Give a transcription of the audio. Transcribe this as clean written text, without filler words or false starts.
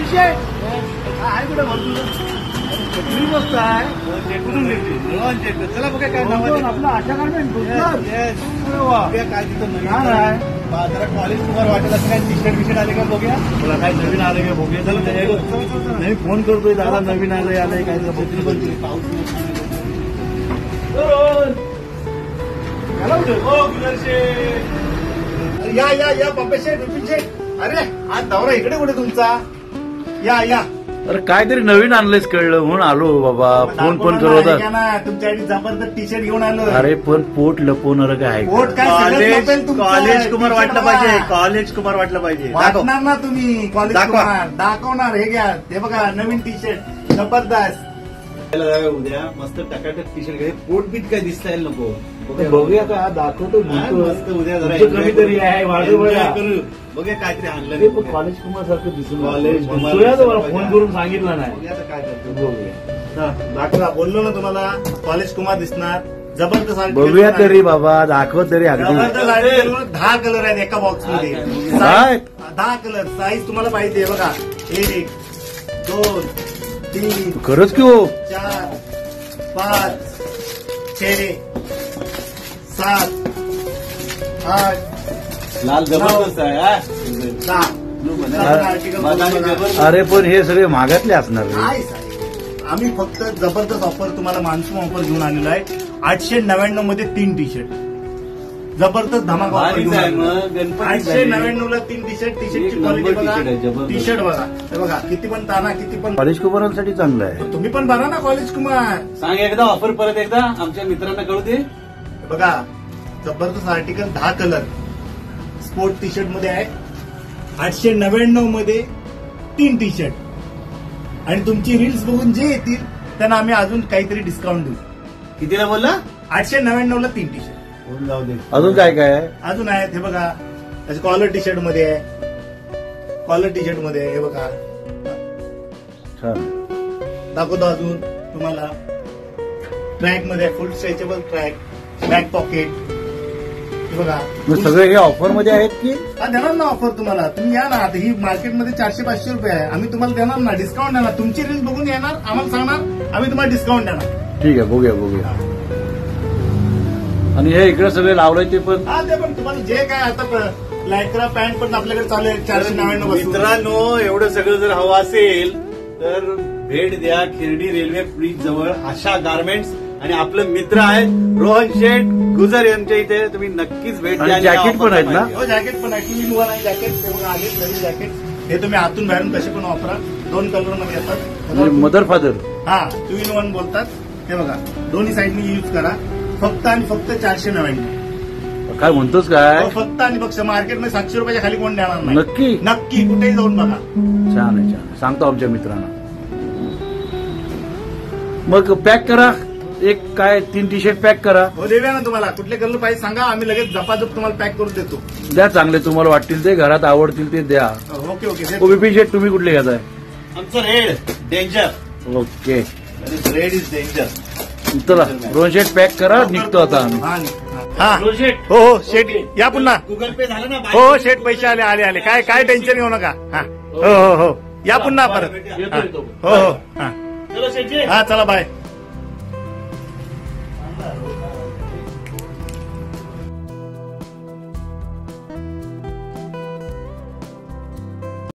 आहे कुठे तुम्ही मस्त आहे चला बघा काय नाव आपलं आशा गार्मेंट काय तिथं नवीन आहे जरा कॉलेज कुमार वाटेल असं काय टी शर्ट आले का बघूया तुला काय नवीन आले का बघूया चला नाही फोन करतोय दादा नवीन आलंय आलंय काय पाऊस या पप्पे शेठ विपिन शेठ अरे आज दौरा इकडे कुठे तुमचा या अरे काहीतरी नवीन आणलंयच कळलं म्हणून आलो बाबा फोन पण करत तुमच्यासाठी जबरदस्त टी शर्ट घेऊन आलो अरे पण पोट लपवणार काय पोट काय कॉलेज कुमार वाटलं पाहिजे कॉलेज कुमार वाटलं पाहिजे वाटणार ना तुम्ही कॉलेज कुमार दाखवणार हे घ्या ते बघा नवीन टी शर्ट जबरदस्त उद्या मस्त टकाटक टी शर्ट घे पोट बीट काय दिसता येईल नको बघूया का दाखवतो मस्त उद्या जरा कमीतरी आहे बघूया काहीतरी आणलं कॉलेज कुमार सारखं दिसून कॉलेज कुमार फोन करून सांगितलं नाही काय करतो दाखवा बोललो ना तुम्हाला कॉलेज कुमार दिसणार जबरदस्त बघूया तरी बाबा दाखवत तरी अगदी 10 कलर आहेत एका बॉक्स मध्ये 10 कलर साईज तुम्हाला पाहिजे बघा 1 2 3 खरंच की हो 4 5 6 7 8 लाल जबरदस्त आहे अरे पण हे सगळे महागातले असणार रे आम्ही फक्त जबरदस्त ऑफर तुम्हाला मान्सून ऑफर घेऊन आलेलो आहे 899 मध्ये 3 टी शर्ट जबरदस्त धमाका ऑफर घेऊन 899 ला 3 टी शर्टची क्वालिटी बघा टी शर्ट बघा हे बघा किती पण ताना किती पण कॉलेज कुमारांसाठी चांगलं आहे तुम्ही पण बघा ना कॉलेज कुमार सांग एकदा ऑफर परत एकदा आमच्या मित्रांना कळू दे बघा जबरदस्त article 10 colour sport T shirt मध्ये आहे 899 मध्ये 3 टी शर्ट आणि तुमची रील्स बघून जे येतील त्यांना आम्ही अजून काहीतरी डिस्काउंट देऊ कितीला बोलला 899 ला 3 टी शर्ट जाऊ दे अजून काय काय आहे अजून आहेत हे बघा त्याचे कॉलर टी शर्ट मध्ये आहे कॉलर टी शर्ट मध्ये हे बघा छान दाखवतो अजून तुम्हाला ट्रॅक मध्ये फुल स्ट्रेचेबल ट्रॅक बॅक पॉकेट बघा सगळे हे ऑफर मध्ये आहेत की देणार ना ऑफर तुम्हाला तुम्ही या ना आता ही मार्केटमध्ये 400-500 रुपये आहे आम्ही तुम्हाला देणार ना डिस्काउंट देणार तुमची रील्स बघून येणार आम्हाला सांगणार आम्ही तुम्हाला डिस्काउंट देणार ठीक आहे बघूया आणि हे इकडे सगळे लावलंय ते पण ते पण तुम्हाला जे काय आता लायक्रा पॅन्ट पण आपल्याकडे चालू आहे 499 मित्रांनो एवढं सगळं जर हवं असेल तर भेट द्या खिर्डी रेल्वे ब्रिज जवळ आशा गार्मेंट्स आणि आपलं मित्र आहेत रोहन शेठ गुजर यांच्या इथे तुम्ही नक्कीच भेट द्या जॅकेट पण आहेत ना हो जॅकेट पण आहे 2 in 1 आहे जॅकेट ते बघा आले नवीन जॅकेट हे तुम्ही आतून बाहेरून कसे पण वापरा 2 कलर मध्ये येतात मदर फादर 2 in 1 बोलतात हे बघा दोन्ही साईडनी यूज करा फक्त आणि फक्त 499 काय म्हणतोस काय फक्त आणि फक्त मार्केटमध्ये 700 रुपयाच्या खाली कोण देणार नाही नक्की कुठेही जाऊन बघा छान आहे सांगतो आमच्या मित्रांना मग पॅक करा एक काय 3 टी शर्ट पॅक करा हो देऊया ना तुम्हाला कुठले कलर पाहिजे सांगा आम्ही लगेच झपाझप तुम्हाला पॅक करून देतो द्या चांगले तुम्हाला वाटतील ते घरात आवडतील ते द्या ओके विपिन शेठ तुम्ही कुठले घेताय आमचं red danger okay red is danger चला रोहन शेठ पॅक करा निघतो आता आम्ही हो शेठ या पुन्हा गुगल पे झालं ना हो शेठ पैसे आले काय टेन्शन घेऊ नका हो या पुन्हा परत हो चलो शेठजी चला बाय